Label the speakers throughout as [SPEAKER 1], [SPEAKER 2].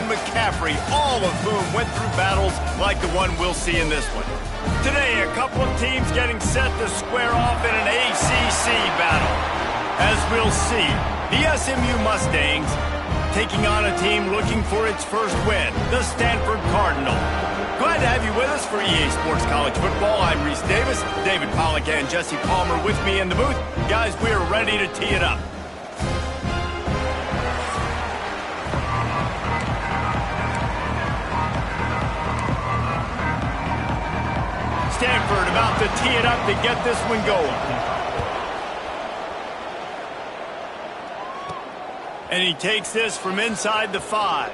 [SPEAKER 1] McCaffrey, all of whom went through battles like the one we'll see in this one. Today, a couple of teams getting set to square off in an ACC battle. As we'll see, the SMU Mustangs taking on a team looking for its first win, the Stanford Cardinal. Glad to have you with us for EA Sports College Football. I'm Reese Davis, David Pollack and Jesse Palmer with me in the booth. Guys, we're ready to tee it up. Stanford about to tee it up to get this one going. And he takes this from inside the 5.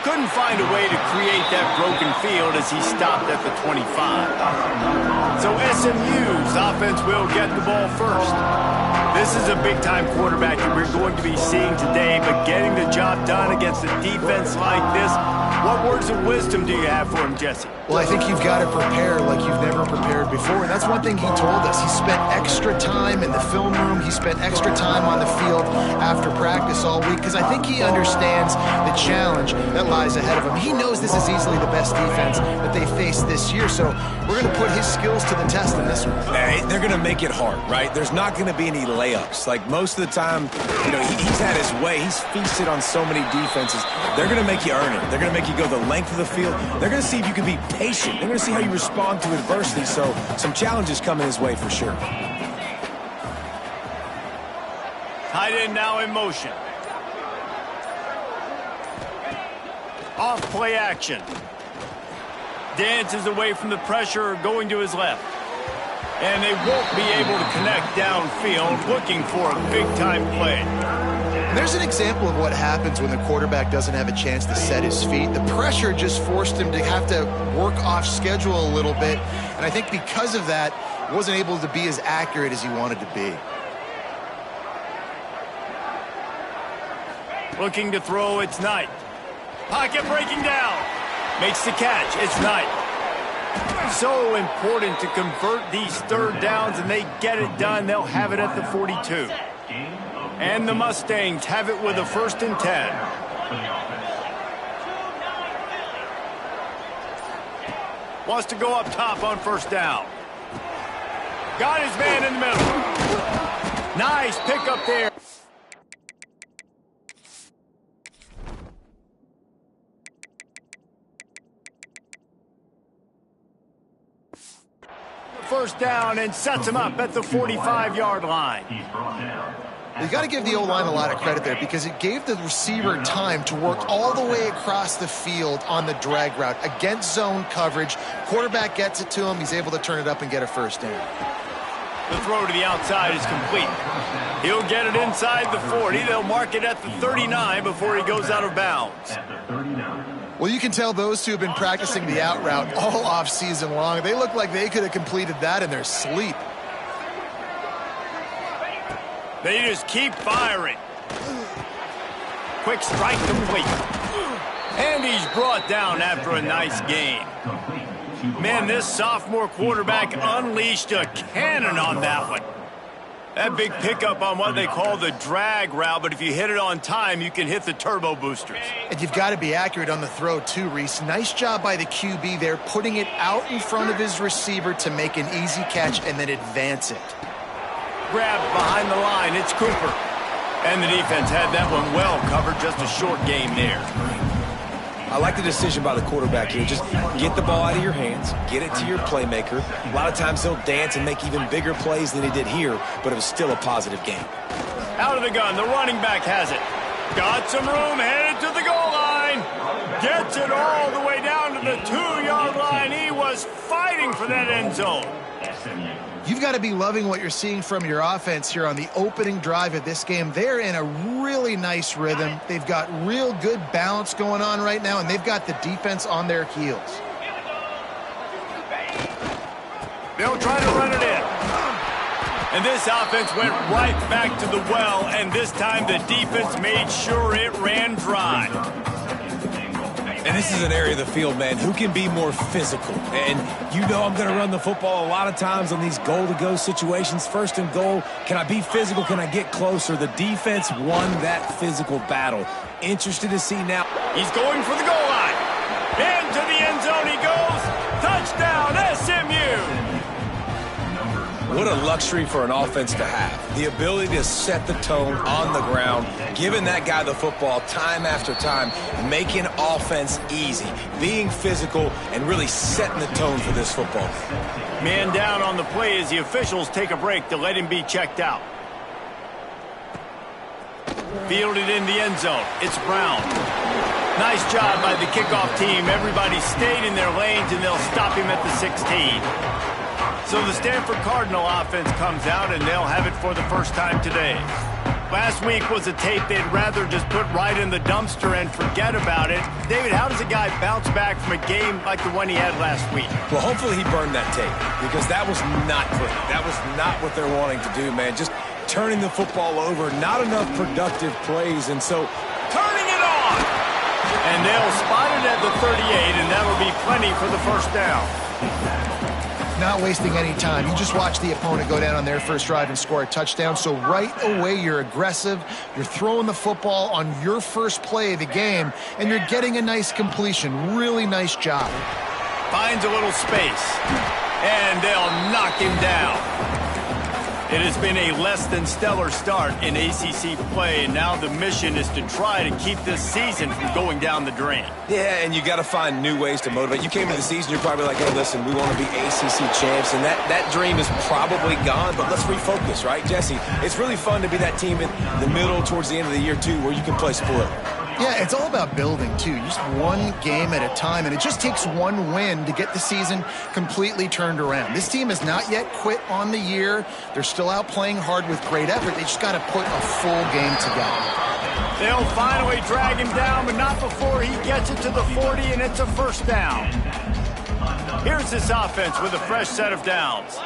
[SPEAKER 1] Couldn't find a way to create that broken field as he stopped at the 25. So SMU's offense will get the ball first. This is a big-time quarterback that we're going to be seeing today, but getting the job done against a defense like this, what words of wisdom do you have for him, Jesse?
[SPEAKER 2] Well, I think you've got to prepare like you've never prepared before, and that's one thing he told us. He spent extra time in the film room. He spent extra time on the field after practice all week because I think he understands the challenge that lies ahead of him. He knows this is easily the best defense that they face this year, so we're going to put his skills to the test in this one.
[SPEAKER 3] Hey, they're going to make it hard, right? There's not going to be any layups. Like most of the time, you know, he's had his way. He's feasted on so many defenses. They're going to make you earn it. They're going to make you go the length of the field. They're going to see if you can be patient. They're going to see how you respond to adversity. So some challenges coming his way for sure.
[SPEAKER 1] Tight end now in motion. Off play action. Dances away from the pressure, going to his left. And they won't be able to connect downfield, looking for a big-time play.
[SPEAKER 2] There's an example of what happens when the quarterback doesn't have a chance to set his feet. The pressure just forced him to have to work off schedule a little bit, and I think because of that, wasn't able to be as accurate as he wanted to be.
[SPEAKER 1] Looking to throw, it's Knight. Pocket breaking down. Makes the catch, it's Knight. So important to convert these third downs, and they get it done. They'll have it at the 42. And the Mustangs have it with a 1st and 10. Wants to go up top on 1st down. Got his man in the middle. Nice pick up there. First down and sets him up at the 45-yard line.
[SPEAKER 2] You got to give the O-line a lot of credit there because it gave the receiver time to work all the way across the field on the drag route against zone coverage. Quarterback gets it to him. He's able to turn it up and get a 1st down.
[SPEAKER 1] The throw to the outside is complete. He'll get it inside the 40. They'll mark it at the 39 before he goes out of bounds.
[SPEAKER 2] Well, you can tell those two have been practicing the out route all off season long. They look like they could have completed that in their sleep.
[SPEAKER 1] They just keep firing. Quick strike complete. And he's brought down after a nice gain. Man, this sophomore quarterback unleashed a cannon on that one. That big pickup on what they call the drag route, but if you hit it on time, you can hit the turbo boosters.
[SPEAKER 2] And you've got to be accurate on the throw too, Reese. Nice job by the QB there, putting it out in front of his receiver to make an easy catch and then advance it.
[SPEAKER 1] Grabbed behind the line, it's Cooper. And the defense had that one well covered, just a short game there.
[SPEAKER 3] I like the decision by the quarterback here. Just get the ball out of your hands, get it to your playmaker. A lot of times he'll dance and make even bigger plays than he did here, but it was still a positive game.
[SPEAKER 1] Out of the gun, the running back has it. Got some room, headed to the goal line. Gets it all the way down to the 2-yard line. He was fighting for that end zone.
[SPEAKER 2] You've got to be loving what you're seeing from your offense here on the opening drive of this game. They're in a really nice rhythm. They've got real good balance going on right now, and they've got the defense on their heels.
[SPEAKER 1] They'll try to run it in. And this offense went right back to the well, and this time the defense made sure it ran dry.
[SPEAKER 3] And this is an area of the field, man, who can be more physical. And you know I'm going to run the football a lot of times on these goal-to-go situations. 1st and goal, can I be physical? Can I get closer? The defense won that physical battle. Interested to see now.
[SPEAKER 1] He's going for the goal line. Into the end zone he goes. Touchdown, SMU.
[SPEAKER 3] What a luxury for an offense to have. The ability to set the tone on the ground, giving that guy the football time after time, making offense easy, being physical, and really setting the tone for this football game.
[SPEAKER 1] Man down on the play as the officials take a break to let him be checked out. Fielded in the end zone. It's Brown. Nice job by the kickoff team. Everybody stayed in their lanes, and they'll stop him at the 16. So the Stanford Cardinal offense comes out, and they'll have it for the first time today. Last week was a tape they'd rather just put right in the dumpster and forget about it. David, how does a guy bounce back from a game like the one he had last week?
[SPEAKER 3] Well, hopefully he burned that tape, because that was not great. That was not what they're wanting to do, man. Just turning the football over, not enough productive plays, and so
[SPEAKER 1] turning it on! And they'll spot it at the 38, and that'll be plenty for the first down.
[SPEAKER 2] Not wasting any time. You just watch the opponent go down on their first drive and score a touchdown. So right away, you're aggressive. You're throwing the football on your first play of the game, and you're getting a nice completion. Really nice job.
[SPEAKER 1] Finds a little space, and they'll knock him down. It has been a less than stellar start in ACC play, and now the mission is to try to keep this season from going down the drain.
[SPEAKER 3] Yeah, and you got to find new ways to motivate. You came to the season, you're probably like, hey, listen, we want to be ACC champs, and that dream is probably gone, but let's refocus, right, Jesse? It's really fun to be that team in the middle towards the end of the year, too, where you can play split.
[SPEAKER 2] Yeah, it's all about building, too. Just one game at a time, and it just takes one win to get the season completely turned around. This team has not yet quit on the year. They're still out playing hard with great effort. They just got to put a full game together.
[SPEAKER 1] They'll finally drag him down, but not before he gets it to the 40, and it's a first down. Here's this offense with a fresh set of downs.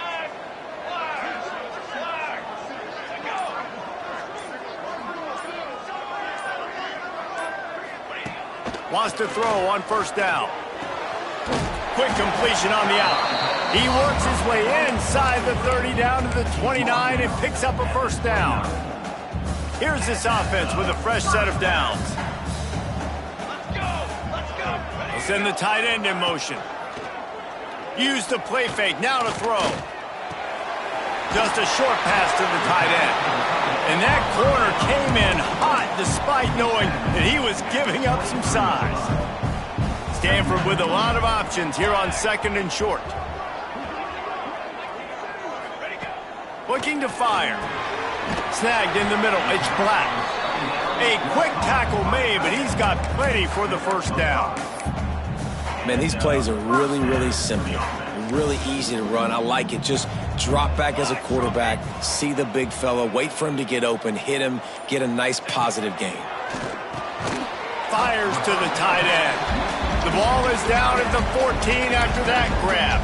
[SPEAKER 1] Wants to throw on first down. Quick completion on the out. He works his way inside the 30 down to the 29 and picks up a first down. Here's this offense with a fresh set of downs. They'll send the tight end in motion. Use the play fake, now to throw. Just a short pass to the tight end. And that corner came in hot despite knowing that he was giving up some size. Stanford with a lot of options here on second and short. Looking to fire. Snagged in the middle. It's Black. A quick tackle made, but he's got plenty for the first down.
[SPEAKER 3] Man, these plays are really, really simple. Really easy to run. I like it. Just drop back as a quarterback, see the big fella, wait for him to get open, hit him, get a nice positive gain.
[SPEAKER 1] Fires to the tight end. The ball is down at the 14 after that grab.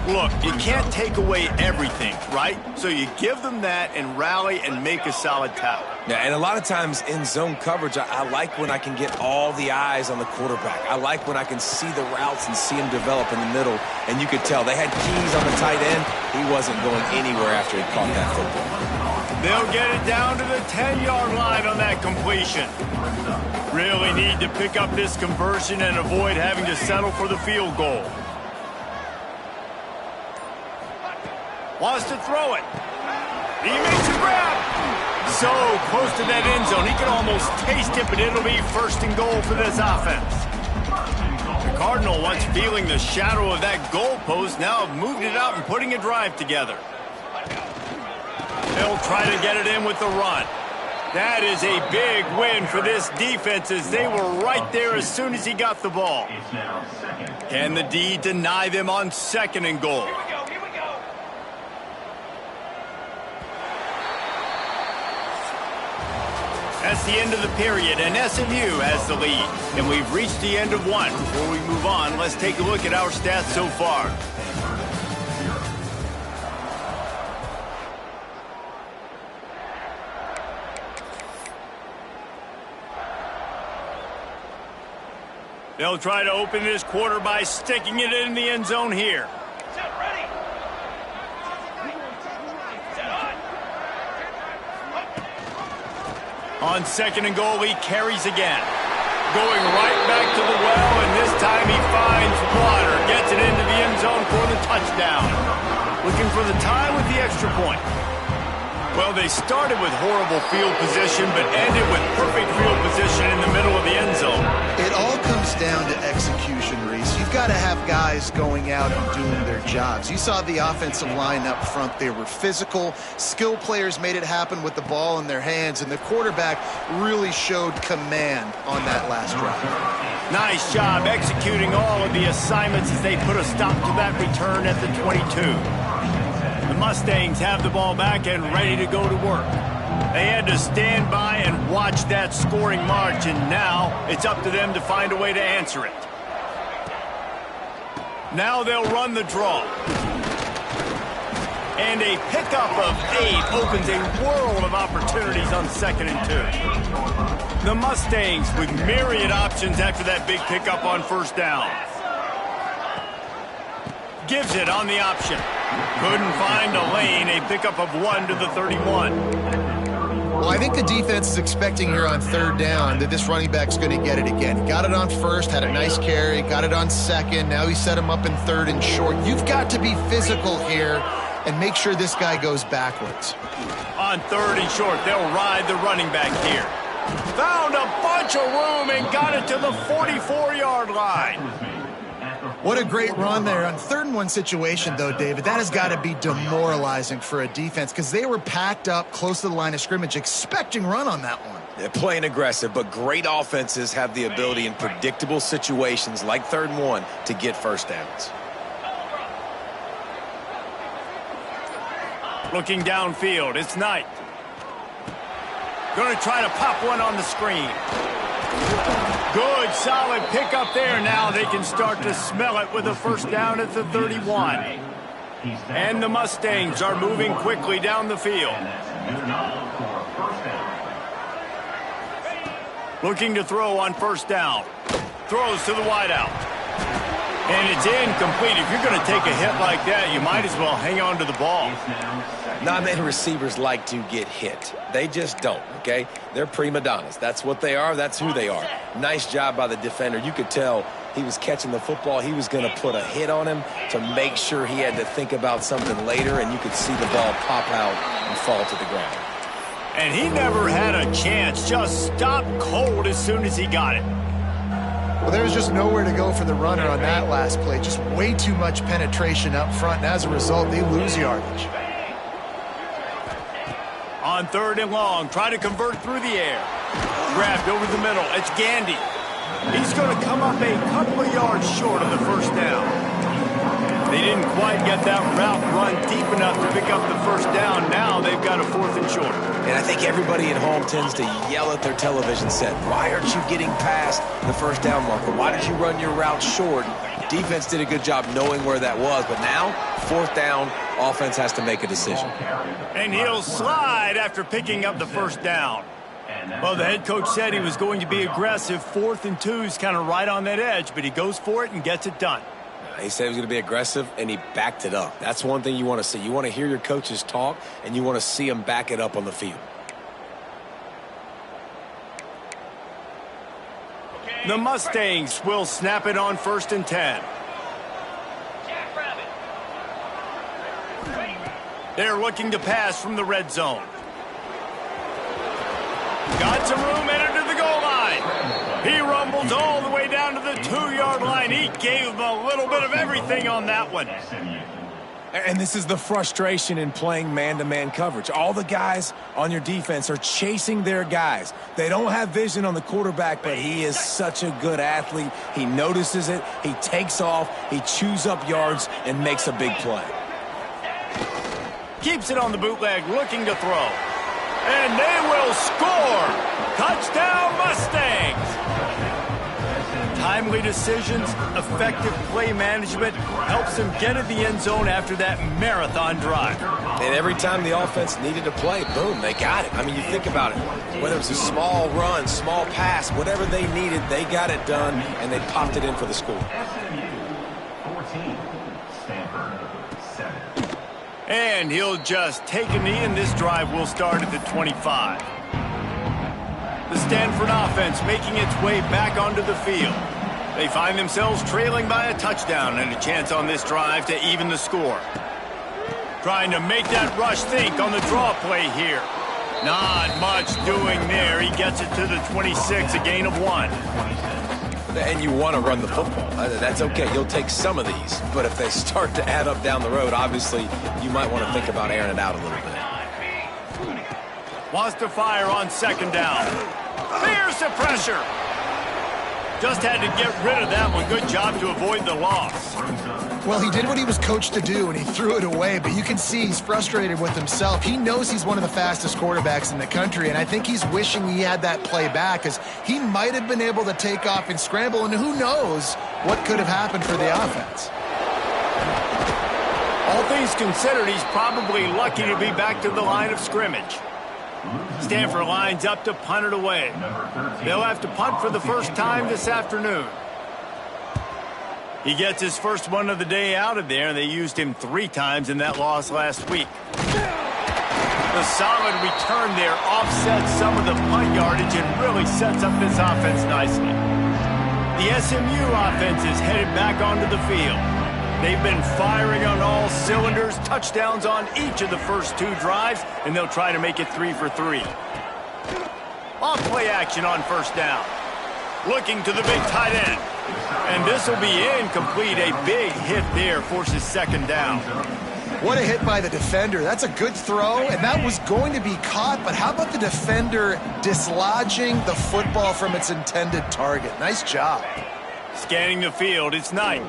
[SPEAKER 1] Look, you can't take away everything, right? So you give them that and rally and make a solid tackle.
[SPEAKER 3] Yeah, and a lot of times in zone coverage, I like when I can get all the eyes on the quarterback. I like when I can see the routes and see him develop in the middle. And you could tell they had keys on the tight end. He wasn't going anywhere after he caught that football.
[SPEAKER 1] They'll get it down to the 10-yard line on that completion. Really need to pick up this conversion and avoid having to settle for the field goal. Wants to throw it. He makes a grab. So close to that end zone. He can almost taste it, but it'll be first and goal for this offense. The Cardinal, once feeling the shadow of that goalpost, now have moved it out and putting a drive together. They'll try to get it in with the run. That is a big win for this defense as they were right there as soon as he got the ball. Can the D deny them on second and goal? That's the end of the period, and SMU has the lead. And we've reached the end of one. Before we move on, let's take a look at our stats so far. They'll try to open this quarter by sticking it in the end zone here. On 2nd and goal, he carries again. Going right back to the well, and this time he finds water. Gets it into the end zone for the touchdown. Looking for the tie with the extra point. Well, they started with horrible field position, but ended with perfect field position in the middle of the end zone.
[SPEAKER 2] It all comes down to execution, Reese. You've got to have guys going out and doing their jobs. You saw the offensive line up front. They were physical. Skill players made it happen with the ball in their hands, and the quarterback really showed command on that last drive.
[SPEAKER 1] Nice job executing all of the assignments as they put a stop to that return at the 22. The Mustangs have the ball back and ready to go to work. They had to stand by and watch that scoring march, and now it's up to them to find a way to answer it. Now they'll run the draw. And a pickup of 8 opens a world of opportunities on 2nd and 2. The Mustangs with myriad options after that big pickup on 1st down. Gives it on the option. Couldn't find a lane. A pickup of 1 to the 31.
[SPEAKER 2] Well, I think the defense is expecting here on 3rd down that this running back's going to get it again. He got it on 1st, had a nice carry, got it on 2nd. Now he set him up in 3rd and short. You've got to be physical here and make sure this guy goes backwards.
[SPEAKER 1] On 3rd and short, they'll ride the running back here. Found a bunch of room and got it to the 44-yard line.
[SPEAKER 2] What a great run there. On 3rd and 1 situation, though, David, that has got to be demoralizing for a defense because they were packed up close to the line of scrimmage, expecting run on that one.
[SPEAKER 3] They're playing aggressive, but great offenses have the ability in predictable situations like 3rd and 1 to get first downs.
[SPEAKER 1] Looking downfield, it's Knight. Going to try to pop one on the screen. Good, solid pickup there. Now they can start to smell it with a 1st down at the 31. And the Mustangs are moving quickly down the field. Looking to throw on 1st down. Throws to the wideout. And it's incomplete. If you're going to take a hit like that, you might as well hang on to the ball.
[SPEAKER 3] Not many receivers like to get hit. They just don't, okay? They're prima donnas. That's what they are. That's who they are. Nice job by the defender. You could tell he was catching the football. He was going to put a hit on him to make sure he had to think about something later, and you could see the ball pop out and fall to the ground.
[SPEAKER 1] And he never had a chance. Just stopped cold as soon as he got it.
[SPEAKER 2] Well, there was just nowhere to go for the runner on that last play. Just way too much penetration up front, and as a result, they lose yardage.
[SPEAKER 1] On 3rd and long, try to convert through the air. Grabbed over the middle. It's Gandy. He's going to come up a couple of yards short of the 1st down. They didn't quite get that route run deep enough to pick up the 1st down. Now they've got a 4th and short.
[SPEAKER 3] And I think everybody at home tends to yell at their television set, why aren't you getting past the 1st down marker? Why did you run your route short? Defense did a good job knowing where that was, but now 4th down, offense has to make a decision.
[SPEAKER 1] And he'll slide after picking up the 1st down. Well, the head coach said he was going to be aggressive. 4th and 2 is kind of right on that edge, but he goes for it and gets it done.
[SPEAKER 3] He said he was going to be aggressive, and he backed it up. That's one thing you want to see. You want to hear your coaches talk, and you want to see them back it up on the field.
[SPEAKER 1] The Mustangs will snap it on 1st and 10. They're looking to pass from the red zone. Got some room, entered to the goal line. He rumbles all the way down to the 2-yard line. He gave him a little bit of everything on that one.
[SPEAKER 3] And this is the frustration in playing man-to-man coverage. All the guys on your defense are chasing their guys. They don't have vision on the quarterback, but he is such a good athlete. He notices it, he takes off, he chews up yards, and makes a big play.
[SPEAKER 1] Keeps it on the bootleg, looking to throw. And they will score! Touchdown, Mustangs! Timely decisions, effective play management helps them get at the end zone after that marathon drive.
[SPEAKER 3] And every time the offense needed to play, boom, they got it. I mean, you think about it. Whether it's a small run, small pass, whatever they needed, they got it done, and they popped it in for the score.
[SPEAKER 1] And he'll just take a knee, and this drive will start at the 25. The Stanford offense making its way back onto the field. They find themselves trailing by a touchdown and a chance on this drive to even the score. Trying to make that rush think on the draw play here. Not much doing there. He gets it to the 26, a gain of 1.
[SPEAKER 3] And you want to run the football. That's okay. You'll take some of these. But if they start to add up down the road, obviously, you might want to think about airing it out a little bit.
[SPEAKER 1] Wants to fire on second down. Fears the pressure. Just had to get rid of that one. Good job to avoid the loss.
[SPEAKER 2] Well, he did what he was coached to do, and he threw it away. But you can see he's frustrated with himself. He knows he's one of the fastest quarterbacks in the country, and I think he's wishing he had that play back, because he might have been able to take off and scramble, and who knows what could have happened for the offense.
[SPEAKER 1] All things considered, he's probably lucky to be back to the line of scrimmage. Stanford lines up to punt it away. They'll have to punt for the first time this afternoon. He gets his first one of the day out of there, and they used him 3 times in that loss last week. The solid return there offsets some of the punt yardage and really sets up this offense nicely. The SMU offense is headed back onto the field. They've been firing on all cylinders, touchdowns on each of the first 2 drives, and they'll try to make it 3 for 3. Off play action on first down. Looking to the big tight end. And this will be incomplete. A big hit there forces second down.
[SPEAKER 2] What a hit by the defender. That's a good throw, and that was going to be caught, but how about the defender dislodging the football from its intended target? Nice job.
[SPEAKER 1] Scanning the field, it's Knight.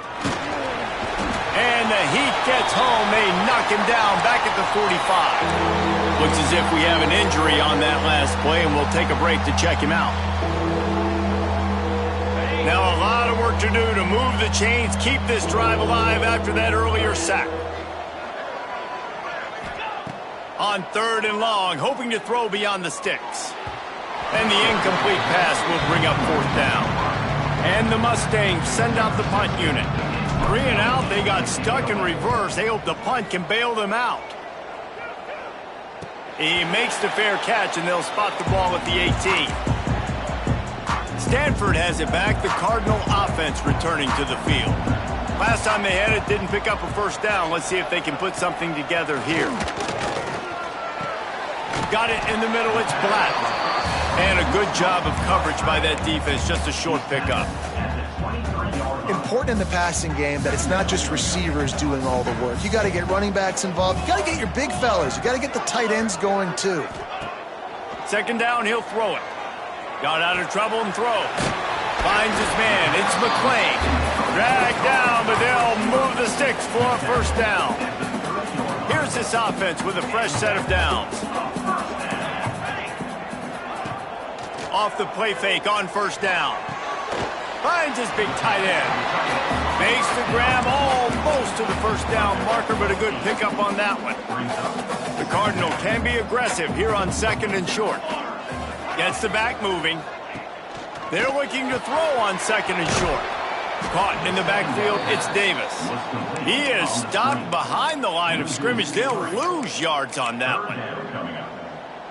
[SPEAKER 1] And the heat gets home. They knock him down back at the 45. Looks as if we have an injury on that last play, and we'll take a break to check him out. Now a lot of work to do to move the chains, keep this drive alive after that earlier sack. On 3rd and long, hoping to throw beyond the sticks. And the incomplete pass will bring up 4th down. And the Mustangs send out the punt unit. 3 and out, they got stuck in reverse. They hope the punt can bail them out. He makes the fair catch, and they'll spot the ball at the 18. Stanford has it back. The Cardinal offense returning to the field. Last time they had it, didn't pick up a first down. Let's see if they can put something together here. Got it in the middle. It's Black. And a good job of coverage by that defense. Just a short pickup.
[SPEAKER 2] Important in the passing game that it's not just receivers doing all the work. You got to get running backs involved. You got to get your big fellas. You got to get the tight ends going too.
[SPEAKER 1] Second down, he'll throw it. Got out of trouble and throws. Finds his man. It's McClain. Dragged down, but they'll move the sticks for a first down. Here's this offense with a fresh set of downs. Off the play fake on first down. Finds his big tight end. Makes the grab almost to the first down marker, but a good pickup on that one. The Cardinal can be aggressive here on 2nd and short. Gets the back moving. They're looking to throw on 2nd and short. Caught in the backfield, it's Davis. He is stopped behind the line of scrimmage. They'll lose yards on that one.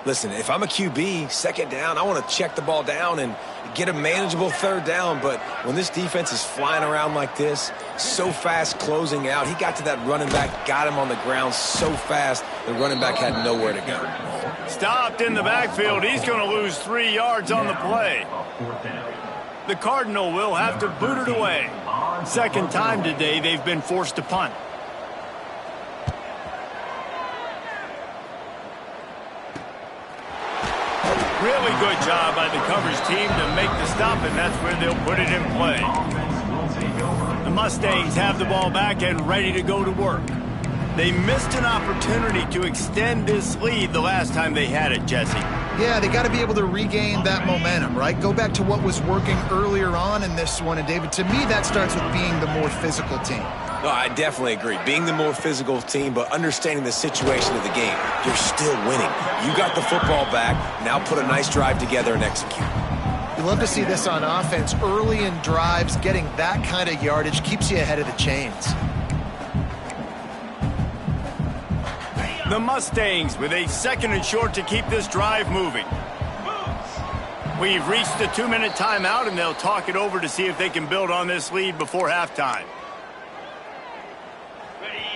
[SPEAKER 3] Listen, if I'm a QB, 2nd down, I want to check the ball down and get a manageable 3rd down. But when this defense is flying around like this, so fast closing out, he got to that running back, got him on the ground so fast, the running back had nowhere to go.
[SPEAKER 1] Stopped in the backfield. He's going to lose 3 yards on the play. The Cardinal will have to boot it away. 2nd time today they've been forced to punt. Really good job by the coverage team to make the stop, and that's where they'll put it in play. The Mustangs have the ball back and ready to go to work. They missed an opportunity to extend this lead the last time they had it, Jesse.
[SPEAKER 2] Yeah, they got to be able to regain that momentum, right? Go back to what was working earlier on in this one. And, David, to me, that starts with being the more physical team.
[SPEAKER 3] No, I definitely agree. Being the more physical team, but understanding the situation of the game. You're still winning. You got the football back. Now put a nice drive together and execute.
[SPEAKER 2] You love to see this on offense. Early in drives, getting that kind of yardage keeps you ahead of the chains.
[SPEAKER 1] The Mustangs with a 2nd and short to keep this drive moving. We've reached the 2-minute timeout, and they'll talk it over to see if they can build on this lead before halftime.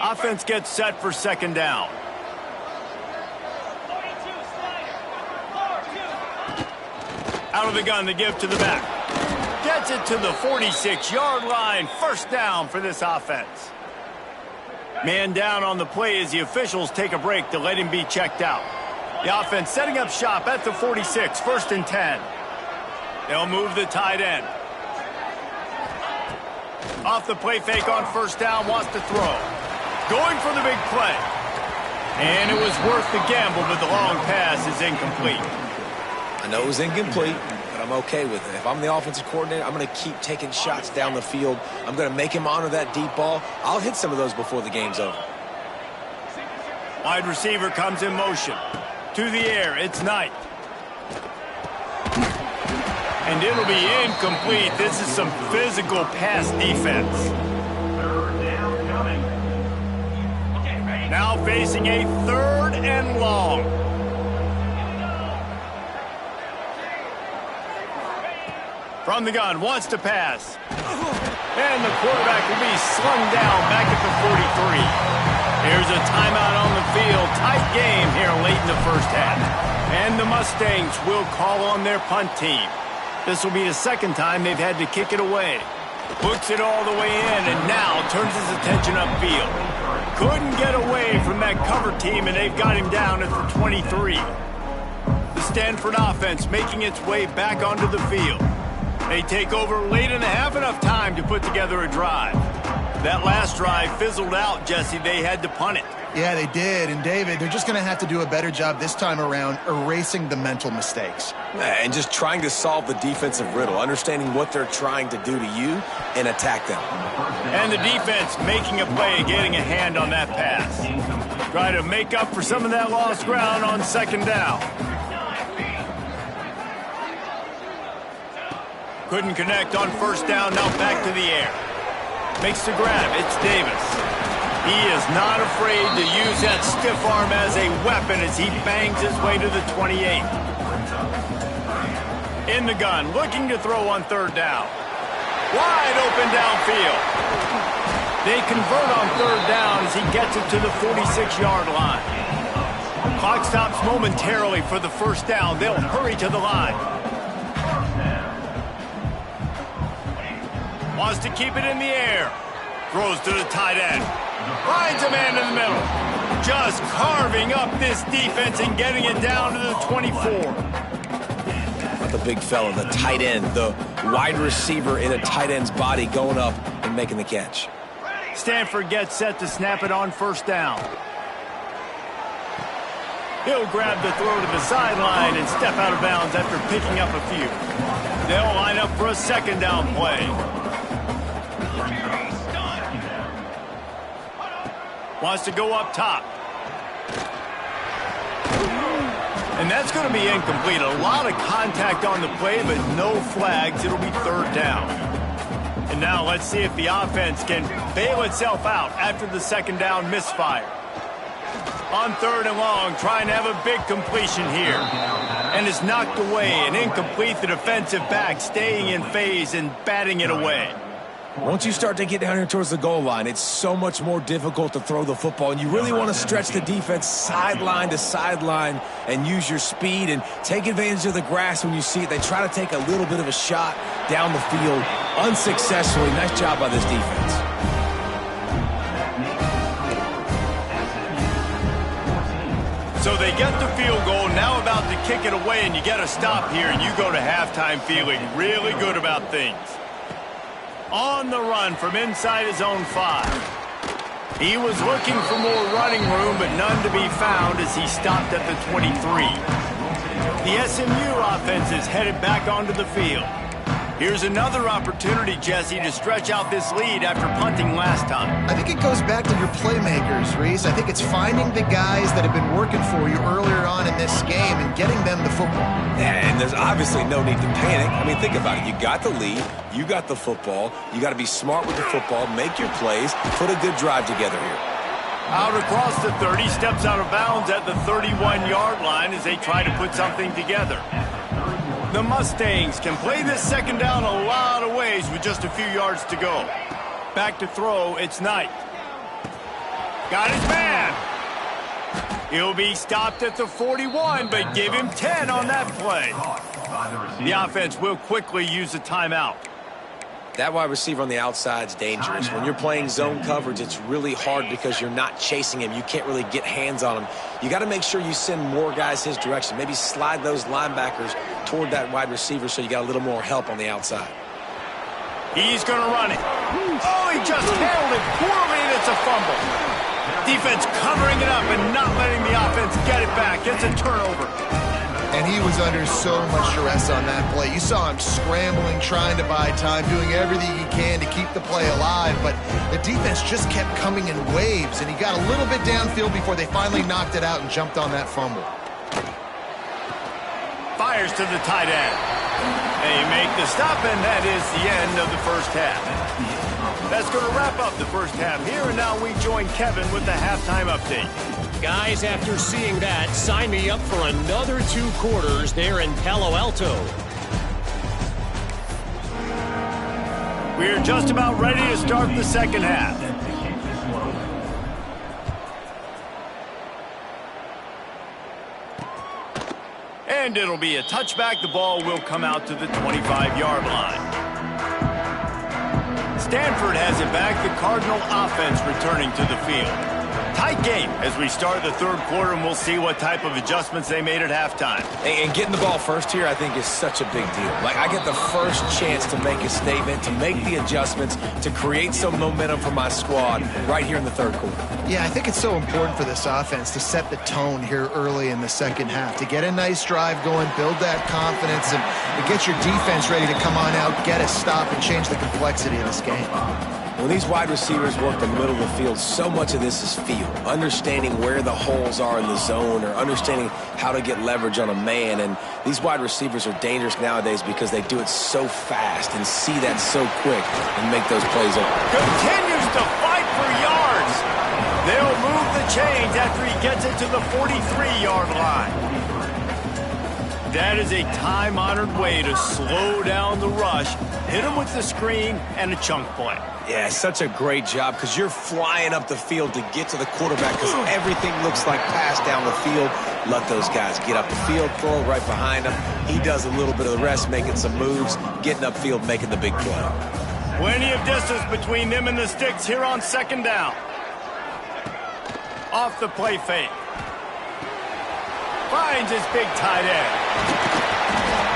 [SPEAKER 1] Offense gets set for second down. Out of the gun, the give to the back. Gets it to the 46-yard line. First down for this offense. Man down on the play as the officials take a break to let him be checked out. The offense setting up shop at the 46, 1st and 10. They'll move the tight end. Off the play fake on first down, wants to throw. Going for the big play. And it was worth the gamble, but the long pass is incomplete.
[SPEAKER 3] I know it was incomplete, but I'm okay with it. If I'm the offensive coordinator, I'm going to keep taking shots down the field. I'm going to make him honor that deep ball. I'll hit some of those before the game's over.
[SPEAKER 1] Wide receiver comes in motion. To the air, it's Knight. And it'll be incomplete. This is some physical pass defense. Now facing a 3rd and long. From the gun, wants to pass. And the quarterback will be slung down back at the 43. Here's a timeout on the field. Tight game here late in the first half. And the Mustangs will call on their punt team. This will be the second time they've had to kick it away. Hooks it all the way in and now turns his attention upfield. Couldn't get away from that cover team, and they've got him down at the 23. The Stanford offense making its way back onto the field. They take over late in the half, enough time to put together a drive. That last drive fizzled out, Jesse. They had to punt it.
[SPEAKER 2] Yeah, they did. And, David, they're just going to have to do a better job this time around erasing the mental mistakes.
[SPEAKER 3] And just trying to solve the defensive riddle, understanding what they're trying to do to you and attack them.
[SPEAKER 1] And the defense making a play, getting a hand on that pass. Try to make up for some of that lost ground on second down. Couldn't connect on first down, now back to the air. Makes the grab, it's Davis. He is not afraid to use that stiff arm as a weapon as he bangs his way to the 28. In the gun, looking to throw on third down. Wide open downfield. They convert on third down as he gets it to the 46-yard line. Clock stops momentarily for the first down. They'll hurry to the line. Wants to keep it in the air. Throws to the tight end. Finds a man in the middle. Just carving up this defense and getting it down to the 24.
[SPEAKER 3] The big fella, the tight end, the wide receiver in a tight end's body going up and making the catch.
[SPEAKER 1] Stanford gets set to snap it on first down. He'll grab the throw to the sideline and step out of bounds after picking up a few. They'll line up for a second down play. Wants to go up top. And that's going to be incomplete. A lot of contact on the play, but no flags. It'll be third down. And now let's see if the offense can bail itself out after the second down misfire. On third and long, trying to have a big completion here. And it's knocked away and incomplete. The defensive back staying in phase and batting it away.
[SPEAKER 3] Once you start to get down here towards the goal line, it's so much more difficult to throw the football, and you really want to stretch the defense sideline to sideline and use your speed and take advantage of the grass when you see it. They try to take a little bit of a shot down the field unsuccessfully. Nice job by this defense.
[SPEAKER 1] So they get the field goal, now about to kick it away, and you get a stop here, and you go to halftime feeling really good about things. On the run from inside his own 5. He was looking for more running room, but none to be found as he stopped at the 23. The SMU offense is headed back onto the field. Here's another opportunity, Jesse, to stretch out this lead after punting last time.
[SPEAKER 2] I think it goes back to your playmakers, Reese. I think it's finding the guys that have been working for you earlier on in this game and getting them the football.
[SPEAKER 3] And there's obviously no need to panic. I mean, think about it. You got the lead. You got the football. You got to be smart with the football, make your plays, put a good drive together here.
[SPEAKER 1] Out across the 30, steps out of bounds at the 31-yard line as they try to put something together. The Mustangs can play this second down a lot of ways with just a few yards to go. Back to throw, it's Knight. Got his man. He'll be stopped at the 41, but give him 10 on that play. The offense will quickly use a timeout.
[SPEAKER 3] That wide receiver on the outside is dangerous. When you're playing zone coverage, it's really hard because you're not chasing him. You can't really get hands on him. You got to make sure you send more guys his direction. Maybe slide those linebackers toward that wide receiver so you got a little more help on the outside.
[SPEAKER 1] He's going to run it. Oh, he just handled it poorly, and it's a fumble. Defense covering it up and not letting the offense get it back. It's a turnover.
[SPEAKER 2] And he was under so much duress on that play. You saw him scrambling, trying to buy time, doing everything he can to keep the play alive, but the defense just kept coming in waves, and he got a little bit downfield before they finally knocked it out and jumped on that fumble.
[SPEAKER 1] Fires to the tight end. They make the stop, and that is the end of the first half. That's going to wrap up the first half here, and now we join Kevin with the halftime update.
[SPEAKER 4] Guys, after seeing that, sign me up for another 2 quarters there in Palo Alto.
[SPEAKER 1] We're just about ready to start the second half. And it'll be a touchback. The ball will come out to the 25-yard line. Stanford has it back. The Cardinal offense returning to the field. Tight game as we start the third quarter, and we'll see what type of adjustments they made at halftime.
[SPEAKER 3] And getting the ball first here, I think, is such a big deal. Like, I get the first chance to make a statement, to make the adjustments, to create some momentum for my squad right here in the third quarter.
[SPEAKER 2] Yeah, I think it's so important for this offense to set the tone here early in the second half, to get a nice drive going, build that confidence, and get your defense ready to come on out, get a stop, and change the complexity of this game.
[SPEAKER 3] When these wide receivers work the middle of the field, so much of this is feel. Understanding where the holes are in the zone, or understanding how to get leverage on a man. And these wide receivers are dangerous nowadays because they do it so fast and see that so quick and make those plays open.
[SPEAKER 1] Continues to fight for yards. They'll move the chains after he gets it to the 43-yard line. That is a time-honored way to slow down the rush, hit him with the screen, and a chunk play.
[SPEAKER 3] Yeah, such a great job because you're flying up the field to get to the quarterback because everything looks like pass down the field. Let those guys get up the field, throw it right behind him. He does a little bit of the rest, making some moves, getting upfield, making the big play.
[SPEAKER 1] Plenty of distance between them and the sticks here on second down. Off the play fake. Finds his big tight end.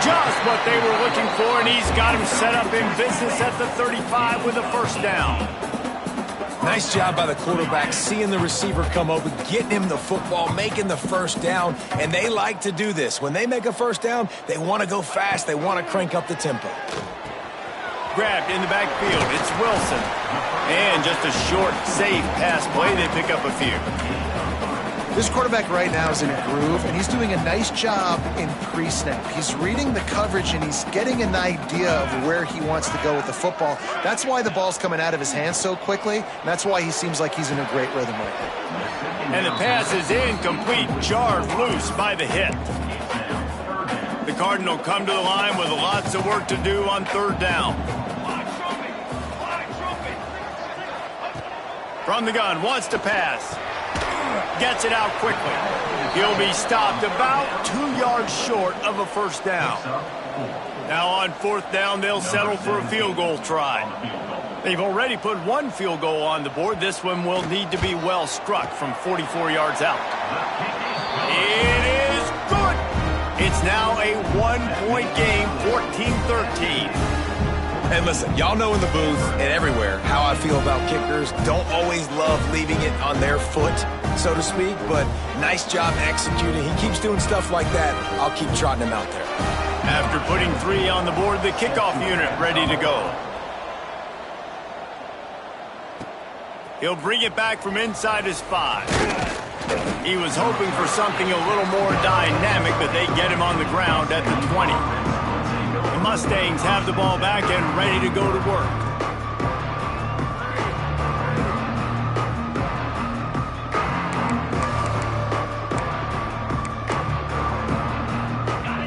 [SPEAKER 1] Just what they were looking for, and he's got him set up in business at the 35 with a first down.
[SPEAKER 3] Nice job by the quarterback, seeing the receiver come over, getting him the football, making the first down, and they like to do this. When they make a first down, they want to go fast. They want to crank up the tempo.
[SPEAKER 1] Grabbed in the backfield. It's Wilson. And just a short, safe pass play. They pick up a few.
[SPEAKER 2] This quarterback right now is in a groove, and he's doing a nice job in pre-snap. He's reading the coverage, and he's getting an idea of where he wants to go with the football. That's why the ball's coming out of his hands so quickly, and that's why he seems like he's in a great rhythm right now.
[SPEAKER 1] And the pass is incomplete, jarred loose by the hit. The Cardinal come to the line with lots of work to do on third down. From the gun, wants to pass. Gets it out quickly. He'll be stopped about 2 yards short of a first down. Now on fourth down, they'll settle for a field goal try. They've already put one field goal on the board. This one will need to be well struck from 44 yards out. It is good. It's now a 1-point game, 14-13.
[SPEAKER 3] And listen, y'all know in the booth and everywhere how I feel about kickers. Don't always love leaving it on their foot, so to speak, but nice job executing. He keeps doing stuff like that. I'll keep trotting him out there.
[SPEAKER 1] After putting 3 on the board, the kickoff unit ready to go. He'll bring it back from inside his 5. He was hoping for something a little more dynamic, but they get him on the ground at the 20. The Mustangs have the ball back and ready to go to work.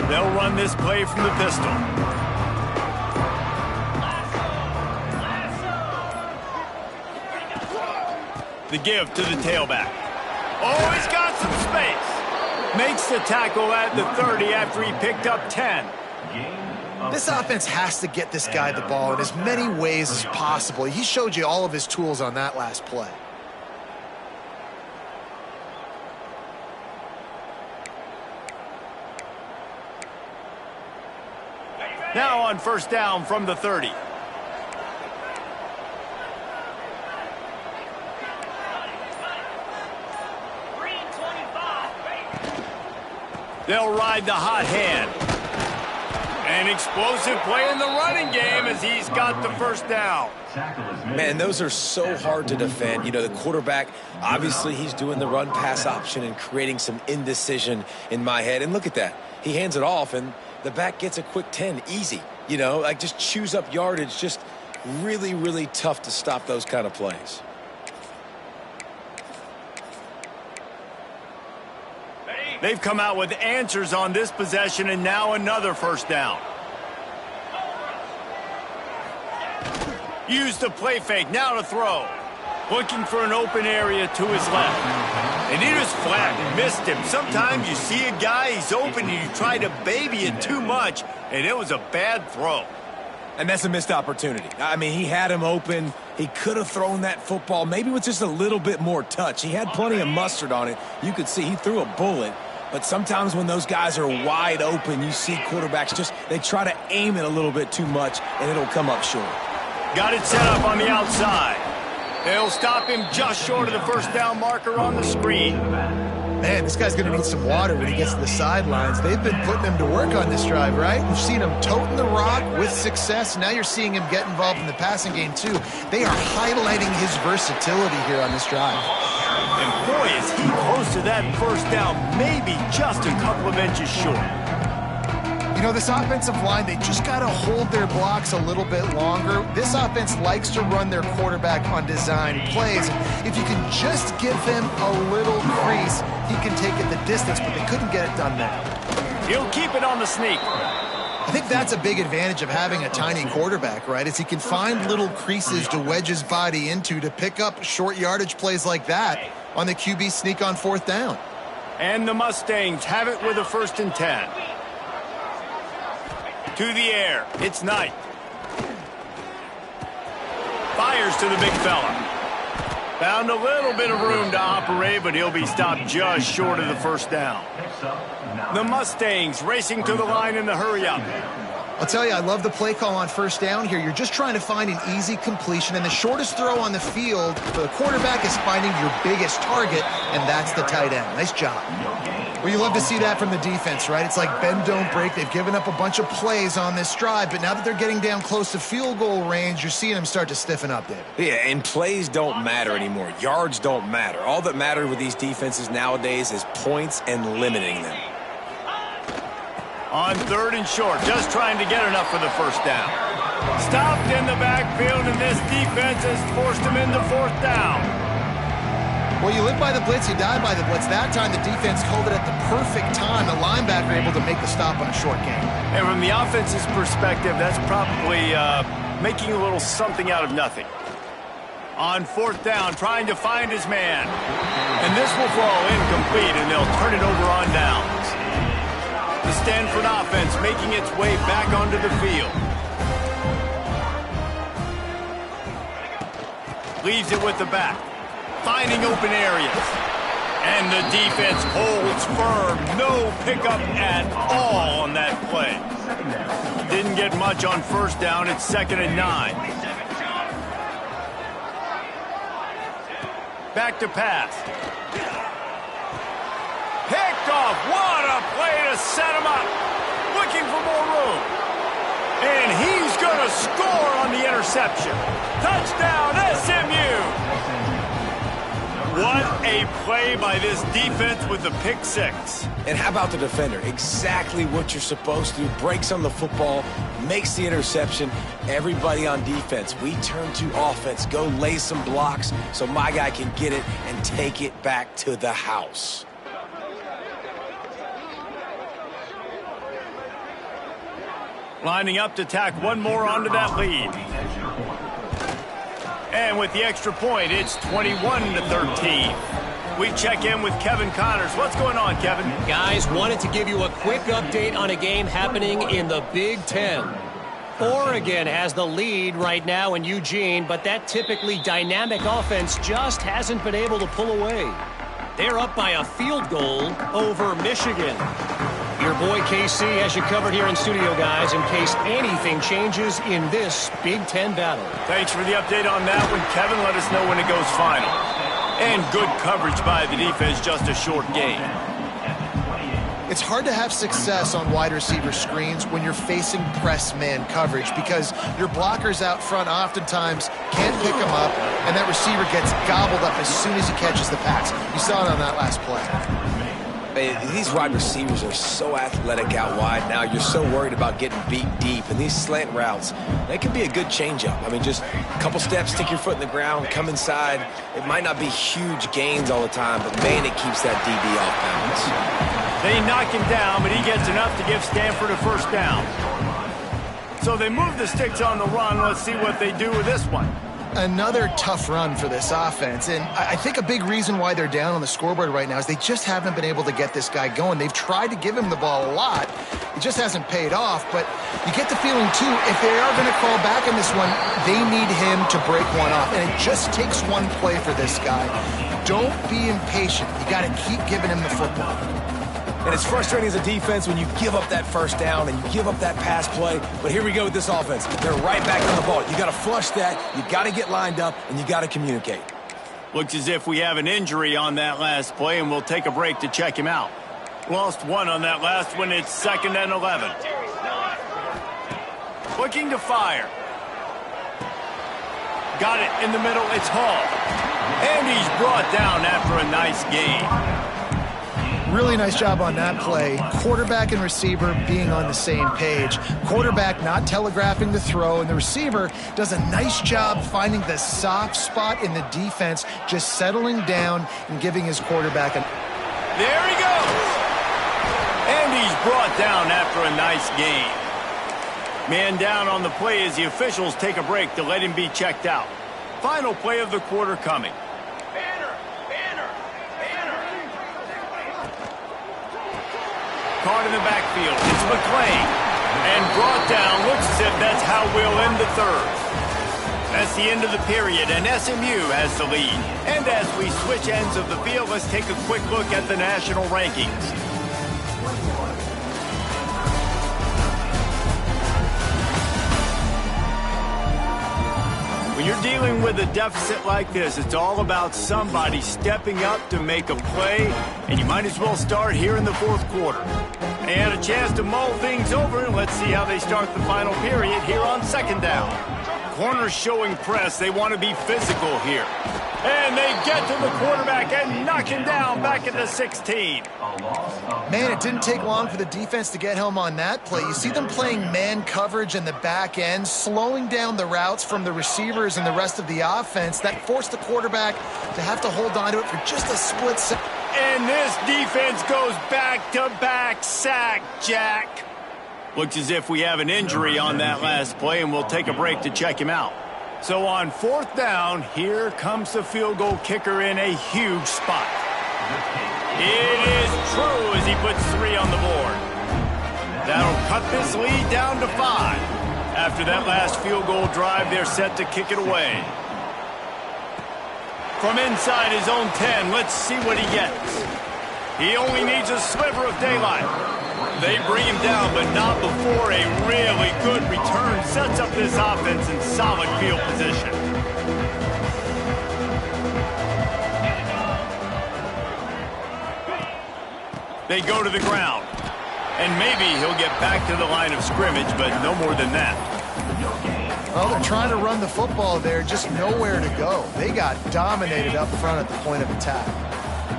[SPEAKER 1] They'll run this play from the pistol. The give to the tailback. Oh, he's got some space. Makes the tackle at the 30 after he picked up 10.
[SPEAKER 2] This offense has to get this guy the ball in as many ways as possible. He showed you all of his tools on that last play.
[SPEAKER 1] Now on first down from the 30. They'll ride the hot hand. An explosive play in the running game as he's got the first down.
[SPEAKER 3] Man, those are so hard to defend. You know, the quarterback, obviously he's doing the run-pass option and creating some indecision in my head. And look at that. He hands it off, and the back gets a quick 10, easy. You know, like just chews up yardage. Just really, really tough to stop those kind of plays.
[SPEAKER 1] They've come out with answers on this possession, and now another first down. Use the play fake, now to throw. Looking for an open area to his left. And he just flat missed him. Sometimes you see a guy, he's open, and you try to baby it too much, and it was a bad throw.
[SPEAKER 3] And that's a missed opportunity. I mean, he had him open. He could have thrown that football maybe with just a little bit more touch. He had plenty of mustard on it. You could see he threw a bullet. But sometimes when those guys are wide open, you see quarterbacks they try to aim it a little bit too much, and it'll come up short.
[SPEAKER 1] Got it set up on the outside. They'll stop him just short of the first down marker on the screen.
[SPEAKER 2] Man, this guy's going to need some water when he gets to the sidelines. They've been putting him to work on this drive, right? We've seen him toting the rock with success. Now you're seeing him get involved in the passing game, too. They are highlighting his versatility here on this drive.
[SPEAKER 1] And boy, is he close to that first down, maybe just a couple of inches short.
[SPEAKER 2] You know, this offensive line, they just got to hold their blocks a little bit longer. This offense likes to run their quarterback on design plays. If you can just give him a little crease, he can take it the distance, but they couldn't get it done there.
[SPEAKER 1] He'll keep it on the sneak.
[SPEAKER 2] I think that's a big advantage of having a tiny quarterback, right? Is he can find little creases to wedge his body into to pick up short yardage plays like that on the QB sneak on fourth down.
[SPEAKER 1] And the Mustangs have it with a 1st and 10. To the air, it's Knight. Fires to the big fella. Found a little bit of room to operate, but he'll be stopped just short of the first down. The Mustangs racing to the line in the hurry-up.
[SPEAKER 2] I'll tell you, I love the play call on first down here. You're just trying to find an easy completion, and the shortest throw on the field for the quarterback is finding your biggest target, and that's the tight end. Nice job. Well, you love to see that from the defense, right? It's like bend, don't break. They've given up a bunch of plays on this drive, but now that they're getting down close to field goal range, you're seeing them start to stiffen up, David.
[SPEAKER 3] Yeah, and plays don't matter anymore. Yards don't matter. All that matters with these defenses nowadays is points and limiting them.
[SPEAKER 1] On 3rd and short, just trying to get enough for the first down. Stopped in the backfield, and this defense has forced him into 4th down.
[SPEAKER 2] Well, you live by the blitz, you die by the blitz. That time, the defense called it at the perfect time. The linebacker able to make the stop on a short gain.
[SPEAKER 1] And from the offense's perspective, that's probably making a little something out of nothing. On 4th down, trying to find his man. And this will fall incomplete, and they'll turn it over on downs. The Stanford offense making its way back onto the field. Leaves it with the back. Finding open areas. And the defense holds firm. No pickup at all on that play. Didn't get much on first down. It's 2nd and 9. Back to pass. Picked off. What a play to set him up. Looking for more room. And he's going to score on the interception. Touchdown, SMU. What a play by this defense with the pick six.
[SPEAKER 3] And how about the defender? Exactly what you're supposed to do. Breaks on the football, makes the interception. Everybody on defense, we turn to offense. Go lay some blocks so my guy can get it and take it back to the house.
[SPEAKER 1] Lining up to tack one more onto that lead. And with the extra point, it's 21-13. We check in with Kevin Connors. What's going on, Kevin?
[SPEAKER 4] Guys, wanted to give you a quick update on a game happening in the Big Ten. Oregon has the lead right now in Eugene, but that typically dynamic offense just hasn't been able to pull away. They're up by a field goal over Michigan. Your boy KC has you covered here in studio, guys, in case anything changes in this Big Ten battle.
[SPEAKER 1] Thanks for the update on that one, Kevin. Let us know when it goes final. And good coverage by the defense, just a short gain.
[SPEAKER 2] It's hard to have success on wide receiver screens when you're facing press man coverage because your blockers out front oftentimes can't pick them up, and that receiver gets gobbled up as soon as he catches the pass. You saw it on that last play.
[SPEAKER 3] These wide receivers are so athletic out wide now. You're so worried about getting beat deep. And these slant routes, they can be a good changeup. I mean, just a couple steps, stick your foot in the ground, come inside. It might not be huge gains all the time, but, man, it keeps that DB off balance.
[SPEAKER 1] They knock him down, but he gets enough to give Stanford a first down. So they move the sticks on the run. Let's see what they do with this one.
[SPEAKER 2] Another tough run for this offense, and I think a big reason why they're down on the scoreboard right now is they just haven't been able to get this guy going. They've tried to give him the ball a lot. It just hasn't paid off, but you get the feeling, too, if they are going to crawl back in this one, they need him to break one off, and it just takes one play for this guy. Don't be impatient. You got to keep giving him the football.
[SPEAKER 3] And it's frustrating as a defense when you give up that first down and you give up that pass play. But here we go with this offense. They're right back on the ball. You got to flush that. You got to get lined up, and you got to communicate.
[SPEAKER 1] Looks as if we have an injury on that last play, and we'll take a break to check him out. Lost one on that last one. It's 2nd and 11. Looking to fire. Got it in the middle. It's Hall. And he's brought down after a nice gain.
[SPEAKER 2] Really nice job on that play. Quarterback and receiver being on the same page. Quarterback not telegraphing the throw, and the receiver does a nice job finding the soft spot in the defense, just settling down and giving his quarterback a...
[SPEAKER 1] There he goes! And he's brought down after a nice gain. Man down on the play as the officials take a break to let him be checked out. Final play of the quarter coming. Caught in the backfield. It's McClain. And brought down. Looks as if that's how we'll end the third. That's the end of the period, and SMU has the lead. And as we switch ends of the field, let's take a quick look at the national rankings. When you're dealing with a deficit like this, it's all about somebody stepping up to make a play, and you might as well start here in the fourth quarter. They had a chance to mull things over, and let's see how they start the final period here on 2nd down. Corners showing press. They want to be physical here. And they get to the quarterback and knock him down back at the 16.
[SPEAKER 2] Man, it didn't take long for the defense to get home on that play. You see them playing man coverage in the back end, slowing down the routes from the receivers and the rest of the offense. That forced the quarterback to have to hold on to it for just a split second.
[SPEAKER 1] And this defense goes back-to-back sack, Jack. Looks as if we have an injury on that last play, and we'll take a break to check him out. So on 4th down, here comes the field goal kicker in a huge spot. It is true as he puts 3 on the board. That'll cut this lead down to 5. After that last field goal drive, they're set to kick it away. From inside his own 10, let's see what he gets. He only needs a sliver of daylight. They bring him down, but not before a really good return sets up this offense in solid field position. They go to the ground. And maybe he'll get back to the line of scrimmage, but no more than that.
[SPEAKER 2] Well, they're trying to run the football there, just nowhere to go. They got dominated up front at the point of attack.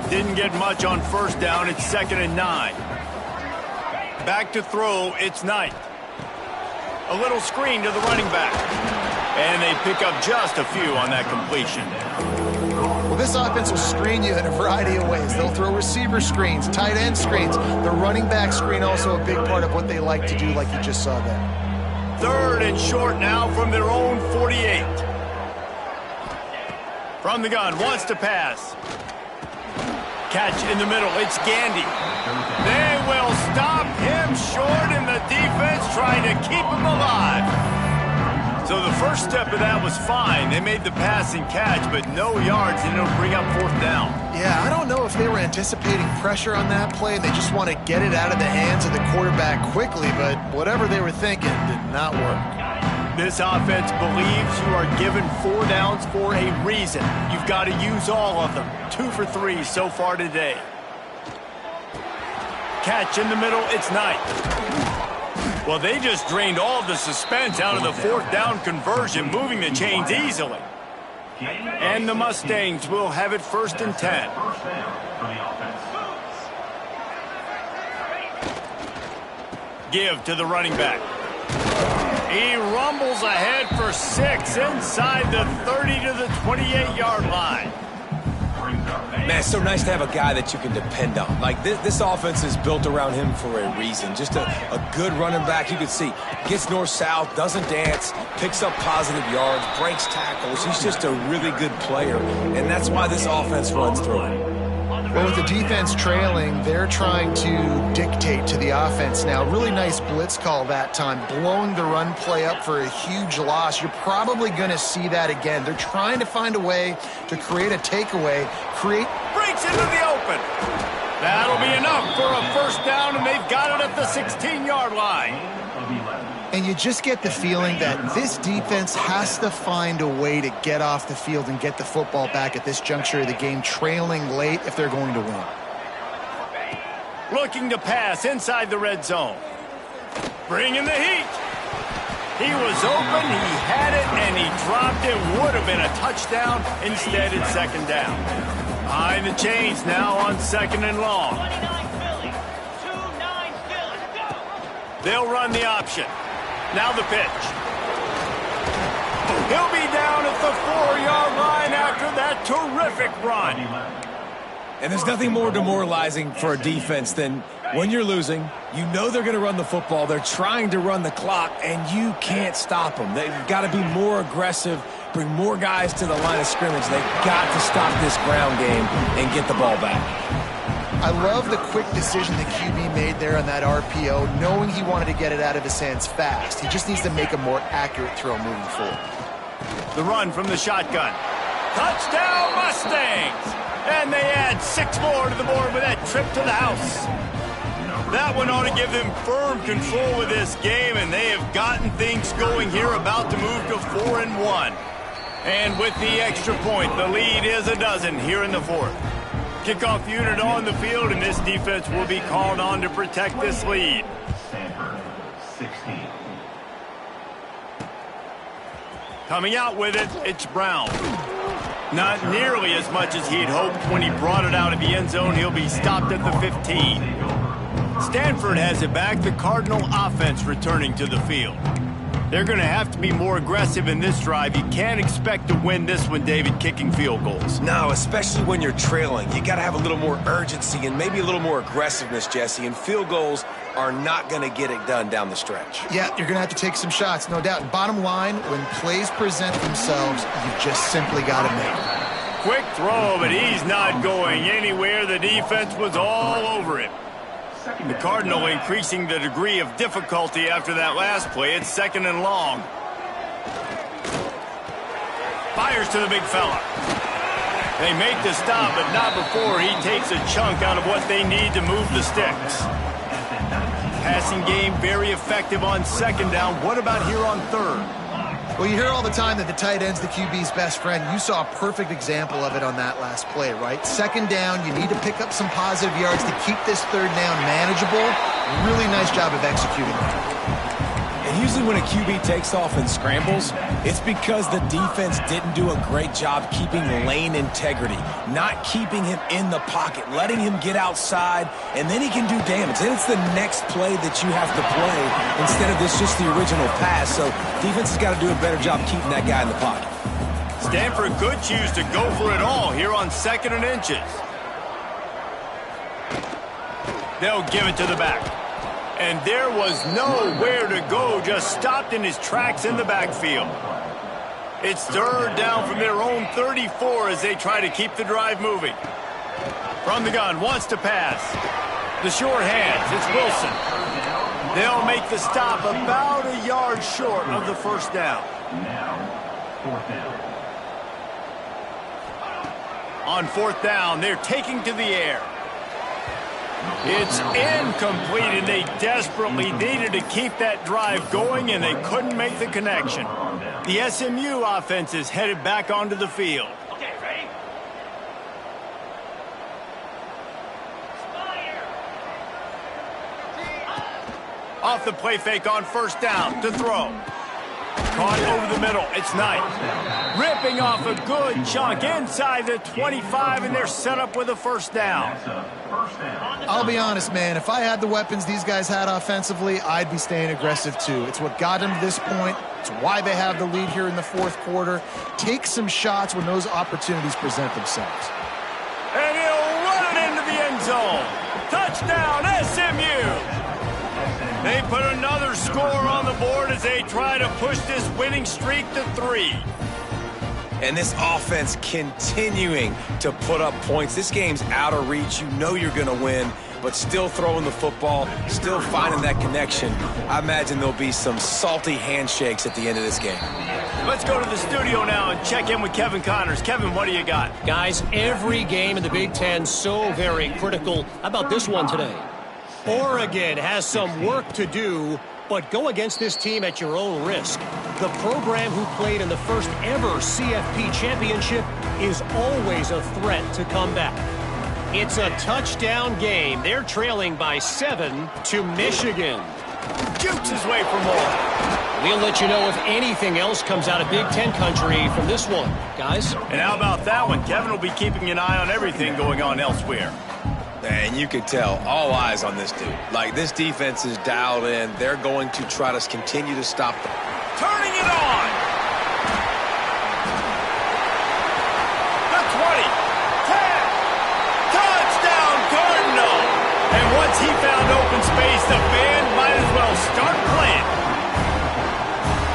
[SPEAKER 1] Didn't get much on 1st down. It's 2nd and 9. Back to throw. It's Knight. A little screen to the running back. And they pick up just a few on that completion.
[SPEAKER 2] Well, this offense will screen you in a variety of ways. They'll throw receiver screens, tight end screens. The running back screen also a big part of what they like to do, like you just saw there.
[SPEAKER 1] 3rd and short now from their own 48. From the gun, wants to pass. Catch in the middle, it's Gandy. They will stop him short, and the defense trying to keep him alive. So the first step of that was fine. They made the pass and catch, but no yards, and it'll bring up 4th down.
[SPEAKER 2] Yeah, I don't know if they were anticipating pressure on that play. They just want to get it out of the hands of the quarterback quickly, but whatever they were thinking did not work.
[SPEAKER 1] This offense believes you are given 4 downs for a reason. You've got to use all of them. 2 for 3 so far today. Catch in the middle, it's Knight. Well, they just drained all the suspense out of the 4th down conversion, moving the chains easily. And the Mustangs will have it 1st and 10. Give to the running back. He rumbles ahead for 6 inside the 30 to the 28-yard line.
[SPEAKER 3] Man, it's so nice to have a guy that you can depend on. Like, this offense is built around him for a reason. Just a good running back. You can see, gets north-south, doesn't dance, picks up positive yards, breaks tackles. He's just a really good player, and that's why this offense runs through him.
[SPEAKER 2] Well, with the defense trailing, they're trying to dictate to the offense now. Really nice blitz call that time, blowing the run play up for a huge loss. You're probably going to see that again. They're trying to find a way to create a takeaway,
[SPEAKER 1] breaks into the open. That'll be enough for a 1st down, and they've got it at the 16-yard line.
[SPEAKER 2] And you just get the feeling that this defense has to find a way to get off the field and get the football back at this juncture of the game, trailing late if they're going to win.
[SPEAKER 1] Looking to pass inside the red zone. Bringing the heat. He was open, he had it, and he dropped it. Would have been a touchdown. Instead, it's 2nd down. Behind the chains now on 2nd and long. They'll run the option. Now the pitch. He'll be down at the 4-yard line after that terrific run.
[SPEAKER 3] And there's nothing more demoralizing for a defense than when you're losing, you know they're going to run the football, they're trying to run the clock, and you can't stop them. They've got to be more aggressive, bring more guys to the line of scrimmage. They've got to stop this ground game and get the ball back.
[SPEAKER 2] I love the quick decision the QB made there on that RPO, knowing he wanted to get it out of his hands fast. He just needs to make a more accurate throw moving forward.
[SPEAKER 1] The run from the shotgun. Touchdown, Mustangs! And they add 6 more to the board with that trip to the house. That one ought to give them firm control of this game, and they have gotten things going here, about to move to 4-1. And with the extra point, the lead is a dozen here in the 4th. Kickoff unit on the field, and this defense will be called on to protect this lead. Coming out with it, it's Brown. Not nearly as much as he'd hoped when he brought it out of the end zone. He'll be stopped at the 15. Stanford has it back. The Cardinal offense returning to the field. They're going to have to be more aggressive in this drive. You can't expect to win this one, David, kicking field goals.
[SPEAKER 3] No, especially when you're trailing. You got to have a little more urgency and maybe a little more aggressiveness, Jesse. And field goals are not going to get it done down the stretch.
[SPEAKER 2] Yeah, you're going to have to take some shots, no doubt. And bottom line, when plays present themselves, you just simply got to make them.
[SPEAKER 1] Quick throw, but he's not going anywhere. The defense was all over him. The Cardinal increasing the degree of difficulty after that last play. It's 2nd and long. Fires to the big fella. They make the stop, but not before he takes a chunk out of what they need to move the sticks. Passing game very effective on 2nd down. What about here on 3rd?
[SPEAKER 2] Well, you hear all the time that the tight end's the QB's best friend. You saw a perfect example of it on that last play, right? 2nd down, you need to pick up some positive yards to keep this 3rd down manageable. Really nice job of executing that.
[SPEAKER 3] And usually when a QB takes off and scrambles, it's because the defense didn't do a great job keeping lane integrity, not keeping him in the pocket, letting him get outside, and then he can do damage. Then it's the next play that you have to play instead of this just the original pass. So defense has got to do a better job keeping that guy in the pocket.
[SPEAKER 1] Stanford could choose to go for it all here on 2nd and inches. They'll give it to the back. And there was nowhere to go, just stopped in his tracks in the backfield. It's third down from their own 34 as they try to keep the drive moving. From the gun, wants to pass. The short hands, it's Wilson. They'll make the stop about a yard short of the first down.
[SPEAKER 5] Fourth down.
[SPEAKER 1] On fourth down, they're taking to the air. It's incomplete, and they desperately needed to keep that drive going, and they couldn't make the connection. The SMU offense is headed back onto the field.
[SPEAKER 5] Okay, ready?
[SPEAKER 1] Off the play fake on first down to throw. Caught over the middle. It's Knight. Ripping off a good chunk inside the 25, and they're set up with a first down.
[SPEAKER 2] I'll be honest, man. If I had the weapons these guys had offensively, I'd be staying aggressive too. It's what got them to this point. It's why they have the lead here in the fourth quarter. Take some shots when those opportunities present themselves.
[SPEAKER 1] And he'll run it into the end zone. Touchdown, SMU! They put another score on the board as they try to push this winning streak to 3.
[SPEAKER 3] And this offense continuing to put up points. This game's out of reach. You know you're going to win, but still throwing the football, still finding that connection. I imagine there'll be some salty handshakes at the end of this game.
[SPEAKER 1] Let's go to the studio now and check in with Kevin Connors. Kevin, what do you got?
[SPEAKER 4] Guys, every game in the Big Ten so very critical. How about this one today? Oregon has some work to do, but go against this team at your own risk. The program who played in the first ever CFP championship is always a threat to come back. It's a touchdown game. They're trailing by 7 to Michigan.
[SPEAKER 1] Jukes his way for more.
[SPEAKER 4] We'll let you know if anything else comes out of Big Ten country from this one, guys.
[SPEAKER 1] And how about that one? Kevin will be keeping an eye on everything going on elsewhere.
[SPEAKER 3] And you could tell, all eyes on this dude. Like, this defense is dialed in. They're going to try to continue to stop them.
[SPEAKER 1] Turning it on. The 20, 10, touchdown Cardinal. And once he found open space, the band might as well start playing.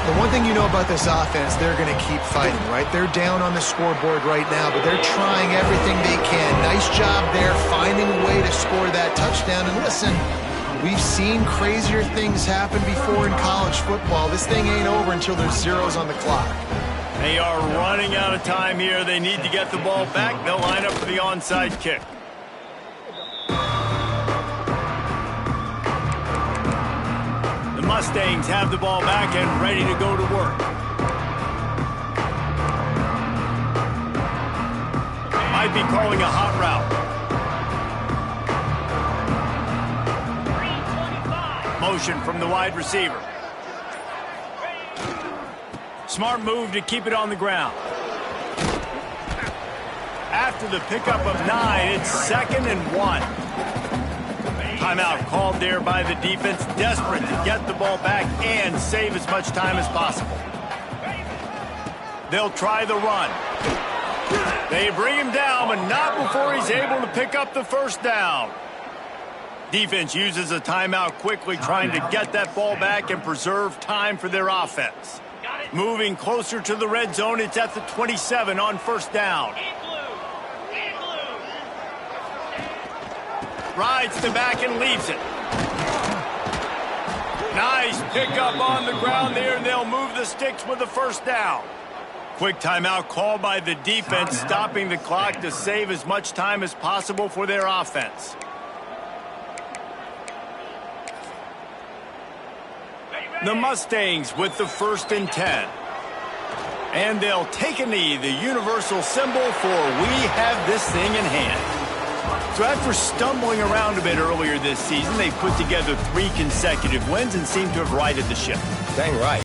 [SPEAKER 2] The one thing you know about this offense, they're going to keep fighting, right? They're down on the scoreboard right now, but they're trying everything they can. Nice job there, finding a way to score that touchdown. And listen, we've seen crazier things happen before in college football. This thing ain't over until there's zeros on the clock.
[SPEAKER 1] They are running out of time here. They need to get the ball back. They'll line up for the onside kick. The Mustangs have the ball back and ready to go to work. Might be calling a hot route. Motion from the wide receiver. Smart move to keep it on the ground. After the pickup of 9, it's 2nd and 1. Timeout called there by the defense, desperate to get the ball back and save as much time as possible. They'll try the run. They bring him down, but not before he's able to pick up the first down. Defense uses a timeout quickly, trying to get that ball back and preserve time for their offense. Moving closer to the red zone, it's at the 27 on first down. Rides the back and leaves it. Nice pickup on the ground there, and they'll move the sticks with the first down. Quick timeout called by the defense, stopping the clock to save as much time as possible for their offense. The Mustangs with the 1st and 10. And they'll take a knee, the universal symbol for we have this thing in hand. So after stumbling around a bit earlier this season, they've put together 3 consecutive wins and seem to have righted the ship.
[SPEAKER 3] Dang right.